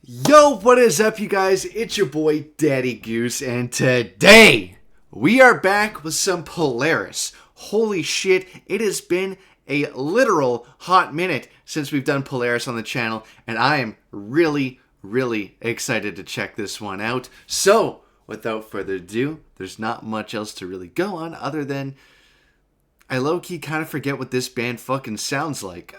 Yo, what is up, you guys? It's your boy, Daddy Goose, and today we are back with some Polaris. Holy shit, it has been a literal hot minute since we've done Polaris on the channel, and I am really excited to check this one out. So, without further ado, there's not much else to really go on other than I low-key kind of forget what this band fucking sounds like.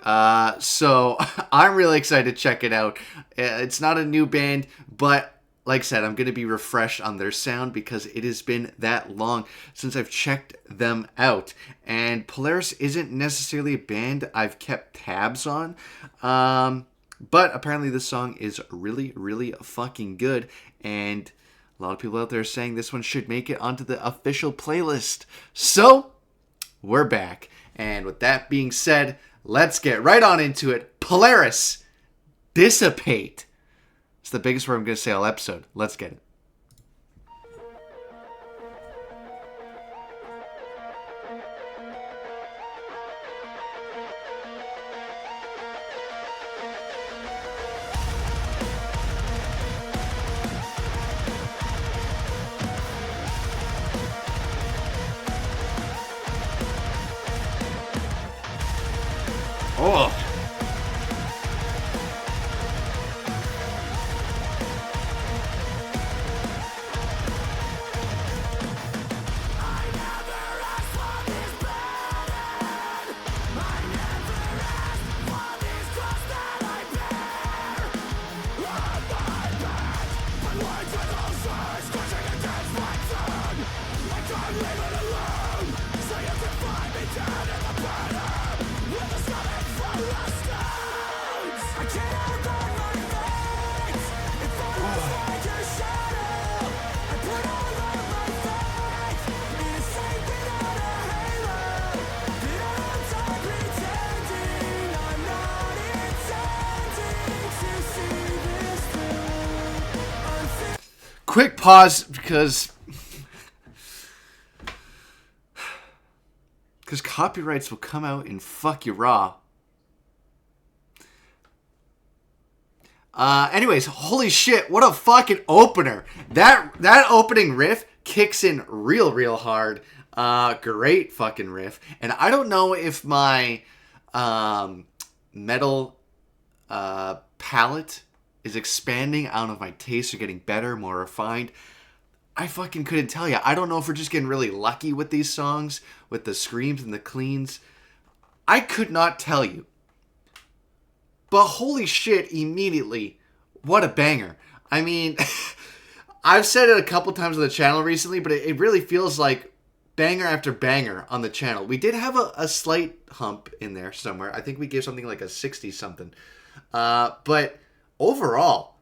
So I'm really excited to check it out. It's not a new band, but like I said, I'm going to be refreshed on their sound because it has been that long since I've checked them out. And Polaris isn't necessarily a band I've kept tabs on. But apparently this song is really fucking good. And a lot of people out there are saying this one should make it onto the official playlist. So we're back. And with that being said, let's get right on into it. Polaris, Dissipate. It's the biggest word I'm going to say all episode. Let's get it. Oh. Quick pause because copyrights will come out and fuck you raw. Anyways, holy shit, what a fucking opener. That opening riff kicks in real hard. Great fucking riff. And I don't know if my metal palette is expanding. I don't know if my tastes are getting better, more refined. I fucking couldn't tell you. I don't know if we're just getting really lucky with these songs, with the screams and the cleans. I could not tell you. But holy shit, immediately, what a banger. I mean, I've said it a couple times on the channel recently, but it really feels like banger after banger on the channel. We did have a slight hump in there somewhere. I think we gave something like a 60-something. But overall,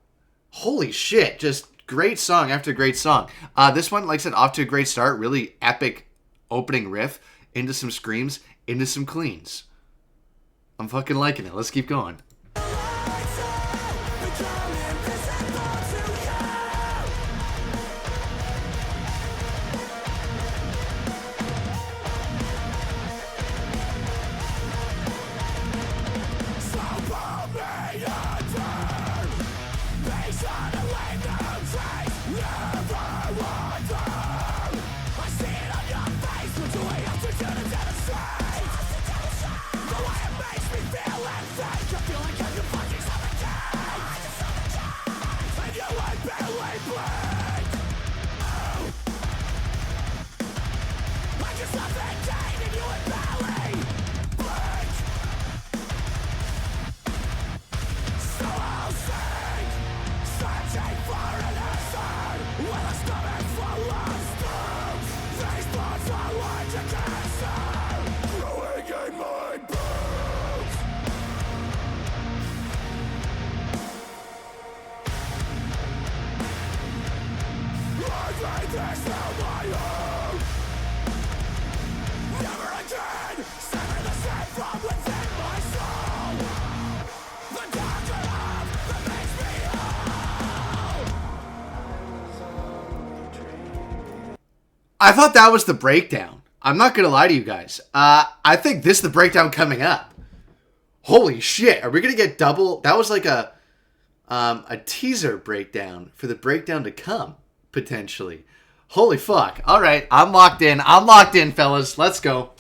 holy shit, just great song after great song. This one, like I said, off to a great start. Really epic opening riff, into some screams, into some cleans. I'm fucking liking it. Let's keep going. I thought that was the breakdown. I'm not going to lie to you guys. I think this is the breakdown coming up. Holy shit. Are we going to get double? That was like a a teaser breakdown for the breakdown to come, potentially. Holy fuck. All right, I'm locked in. I'm locked in, fellas. Let's go.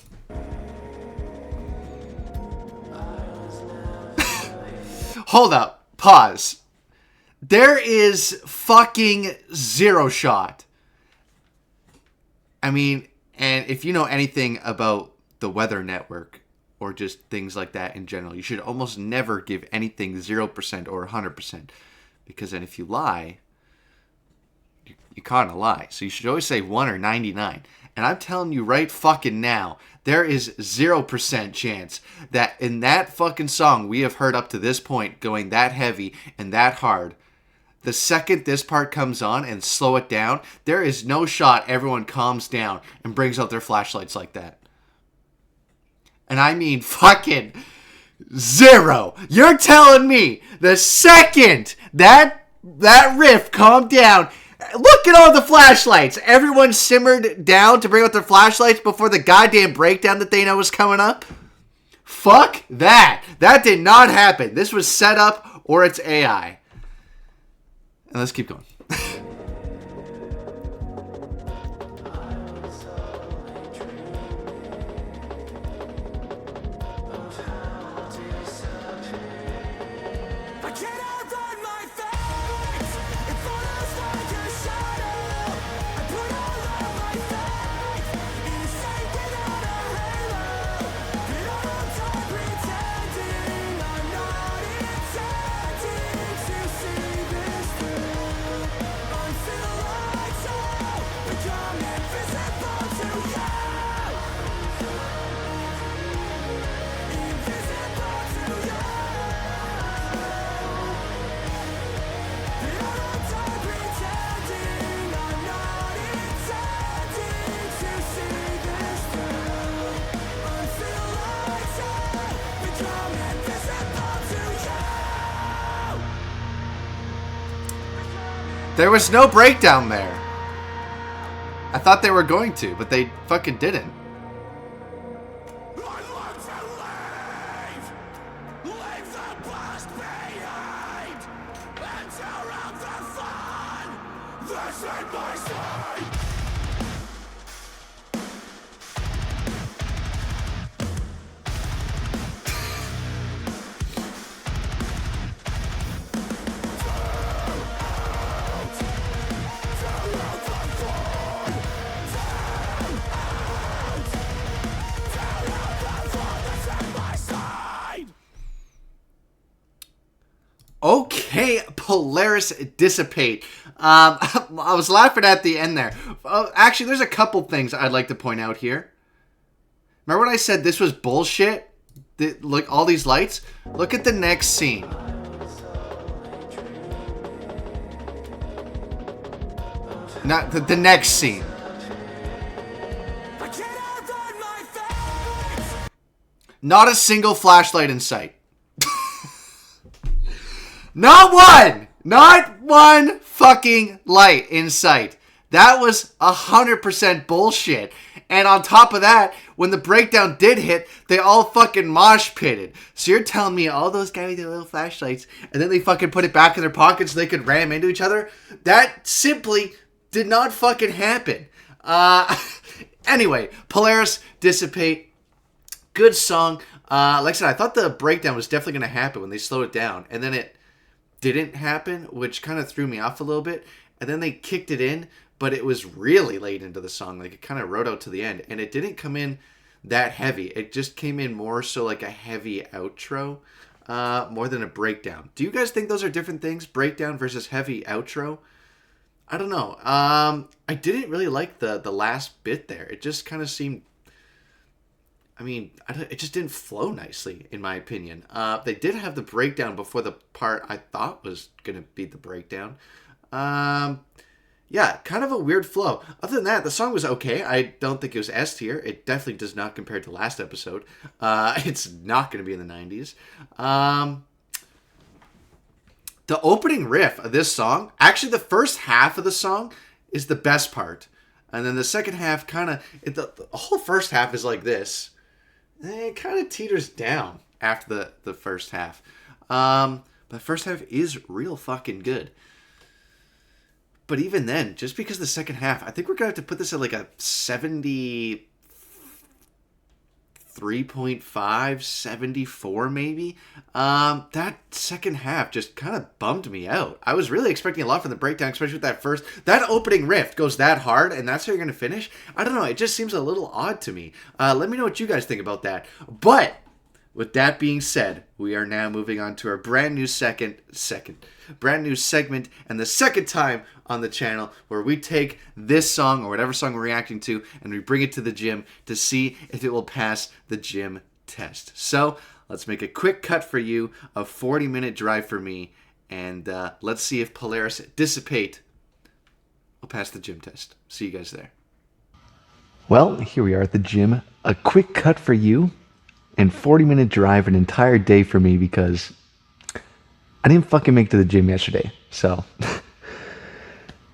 Hold up. Pause. There is fucking zero shot. I mean, and if you know anything about the Weather Network or just things like that in general, you should almost never give anything 0% or 100%. Because then if you lie, you caught in a lie. So you should always say 1 or 99. And I'm telling you right fucking now, there is 0% chance that in that fucking song we have heard up to this point going that heavy and that hard, the second this part comes on and slow it down, there is no shot everyone calms down and brings out their flashlights like that. And I mean fucking zero. You're telling me the second that riff calmed down, look at all the flashlights. Everyone simmered down to bring out their flashlights before the goddamn breakdown that they know was coming up? Fuck that. That did not happen. This was set up or it's AI. And let's keep going. There was no breakdown there. I thought they were going to, but they fucking didn't. Okay, Polaris Dissipate. I was laughing at the end there. Actually, there's a couple things I'd like to point out here. Remember when I said this was bullshit? Look, all these lights? Look at the next scene. Not the next scene. Not a single flashlight in sight. Not one! Not one fucking light in sight. That was 100% bullshit. And on top of that, when the breakdown did hit, they all fucking mosh pitted. So you're telling me all those guys with their little flashlights, and then they fucking put it back in their pockets so they could ram into each other? That simply did not fucking happen. Anyway, Polaris Dissipate. Good song. Like I said, I thought the breakdown was definitely going to happen when they slowed it down. And then it didn't happen, which kind of threw me off a little bit. And then they kicked it in, but it was really late into the song. Like, it kind of rode out to the end. And it didn't come in that heavy. It just came in more so like a heavy outro, more than a breakdown. Do you guys think those are different things? Breakdown versus heavy outro? I don't know. I didn't really like the last bit there. It just kind of seemed... I mean, it just didn't flow nicely, in my opinion. They did have the breakdown before the part I thought was going to be the breakdown. Yeah, kind of a weird flow. Other than that, the song was okay. I don't think it was S tier. It definitely does not compare to last episode. It's not going to be in the 90s. The opening riff of this song, actually the first half of the song is the best part. And then the second half kind of, the whole first half is like this. It kind of teeters down after the first half. But That first half is real fucking good. But even then, just because the second half, I think we're going to have to put this at like a 73.5, 74 maybe. That second half just kind of bummed me out. I was really expecting a lot from the breakdown, especially with that first. That opening riff goes that hard, and that's how you're going to finish? I don't know. It just seems a little odd to me. Let me know what you guys think about that. But with that being said, we are now moving on to our brand new brand new segment, and the second time on the channel, where we take this song or whatever song we're reacting to and we bring it to the gym to see if it will pass the gym test. So let's make a quick cut for you, a 40-minute drive for me, and let's see if Polaris Dissipate will pass the gym test. See you guys there. Well, here we are at the gym. A quick cut for you, and 40-minute drive, an entire day for me because I didn't fucking make it to the gym yesterday. So,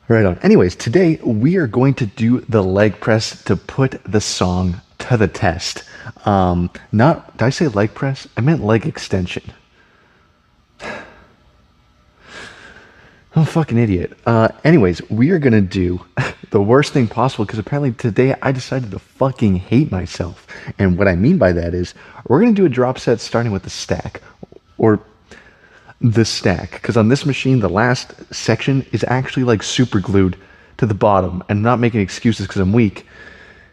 right on. Anyways, today we are going to do the leg press to put the song to the test. Did I say leg press? I meant leg extension. I'm a fucking idiot. Anyways, we are going to do the worst thing possible because apparently today I decided to fucking hate myself. And what I mean by that is we're going to do a drop set starting with the stack. Or the stack. Because on this machine, the last section is actually like super glued to the bottom. And I'm not making excuses because I'm weak.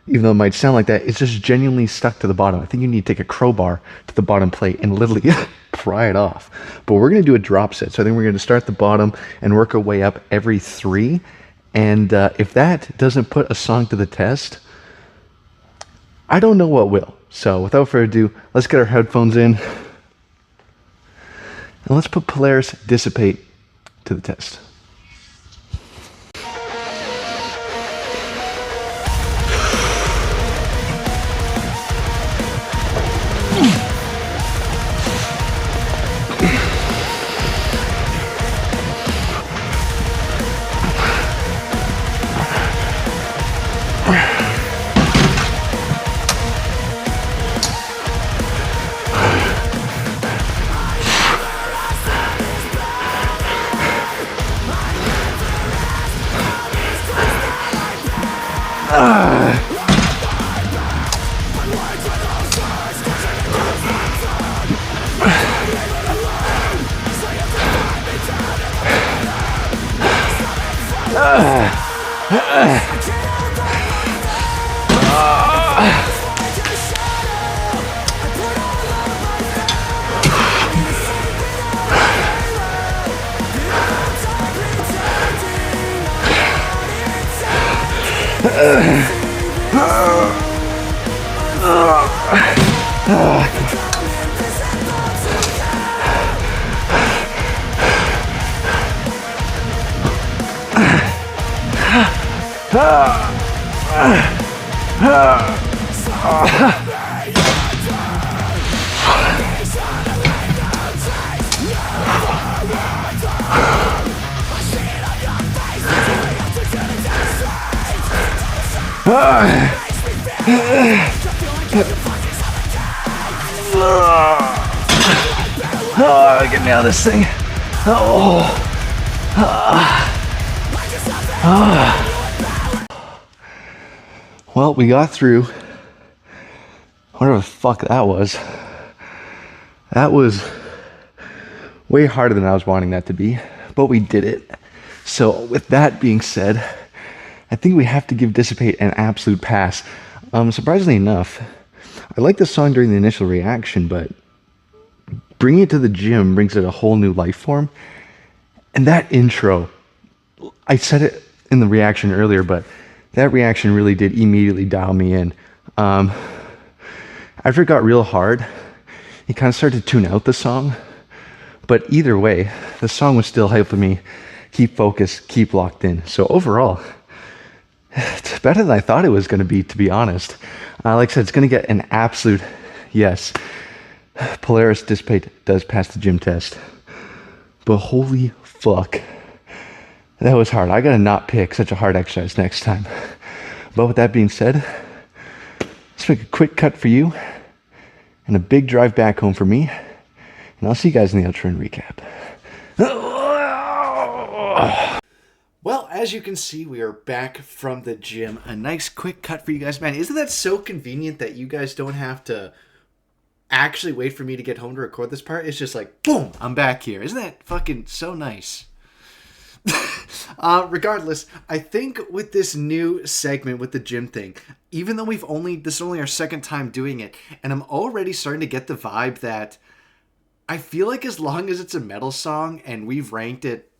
Even though it might sound like that, it's just genuinely stuck to the bottom. I think you need to take a crowbar to the bottom plate and literally pry it off. But we're going to do a drop set. So I think we're going to start at the bottom and work our way up every 3. And if that doesn't put a song to the test, I don't know what will. So without further ado, let's get our headphones in. And let's put Polaris Dissipate to the test. Get me out of this thing. Well, we got through whatever the fuck that was. That was way harder than I was wanting that to be, but we did it. So with that being said, I think we have to give Dissipate an absolute pass. Surprisingly enough, I liked the song during the initial reaction, but bringing it to the gym brings it a whole new life form. And that intro, I said it in the reaction earlier, but that reaction really did immediately dial me in. After it got real hard, it kind of started to tune out the song. But either way, the song was still helping me keep focused, keep locked in. So overall, it's better than I thought it was going to be honest. Like I said, it's going to get an absolute yes. Polaris Dissipate does pass the gym test. But holy fuck, that was hard. I got to not pick such a hard exercise next time. But with that being said, let's make a quick cut for you and a big drive back home for me. And I'll see you guys in the outro and recap. Well, as you can see, we are back from the gym. A nice quick cut for you guys. Man, isn't that so convenient that you guys don't have to actually wait for me to get home to record this part? It's just like, boom, I'm back here. Isn't that fucking so nice? Regardless, I think with this new segment with the gym thing, even though this is only our second time doing it, and I'm already starting to get the vibe that I feel like as long as it's a metal song and we've ranked it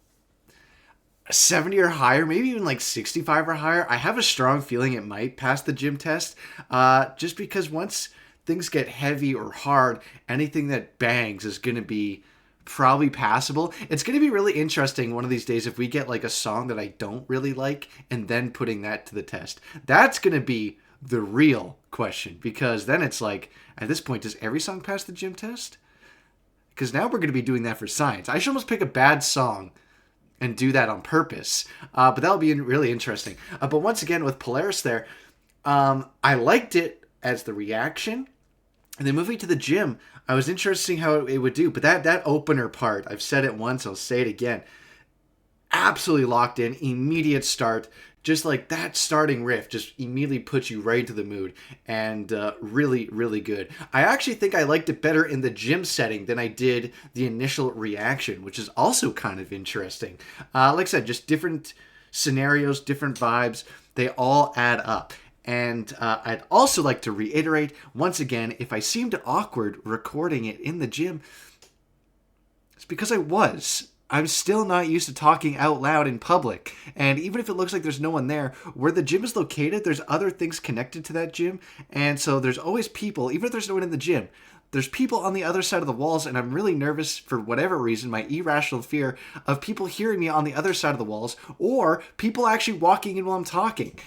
70 or higher, maybe even like 65 or higher, I have a strong feeling it might pass the gym test. Just because once things get heavy or hard, anything that bangs is going to be probably passable. It's going to be really interesting one of these days if we get like a song that I don't really like and then putting that to the test. That's going to be the real question, because then it's like, at this point, does every song pass the gym test? Because now we're going to be doing that for science. I should almost pick a bad song and do that on purpose. But that'll be really interesting. But once again, with Polaris there, I liked it as the reaction. And then moving to the gym, I was interested in seeing how it would do. But that opener part, I've said it once, I'll say it again. Absolutely locked in, immediate start. Just like that starting riff just immediately puts you right into the mood, and really, really good. I actually think I liked it better in the gym setting than I did the initial reaction, which is also kind of interesting. Like I said, just different scenarios, different vibes, they all add up. And I'd also like to reiterate, once again, if I seemed awkward recording it in the gym, it's because I was. I'm still not used to talking out loud in public. And even if it looks like there's no one there, where the gym is located, there's other things connected to that gym. And so there's always people, even if there's no one in the gym, there's people on the other side of the walls, and I'm really nervous for whatever reason, my irrational fear of people hearing me on the other side of the walls, or people actually walking in while I'm talking.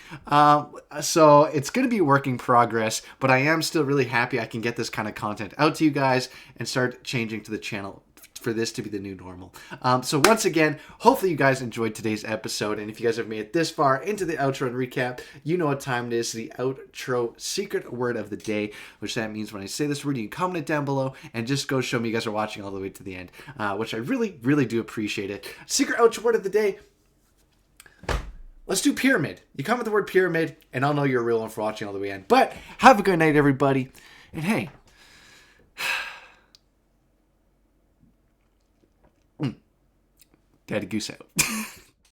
So it's going to be a work in progress, but I am still really happy I can get this kind of content out to you guys and start changing to the channel for this to be the new normal. So once again, hopefully you guys enjoyed today's episode, and if you guys have made it this far into the outro and recap, you know what time it is, the outro secret word of the day, which that means when I say this word, you can comment it down below and just go show me you guys are watching all the way to the end, which I really, really do appreciate it. Secret outro word of the day, let's do pyramid. You comment the word pyramid, and I'll know you're a real one for watching all the way in. But have a good night, everybody, and hey, Daddy Goose out.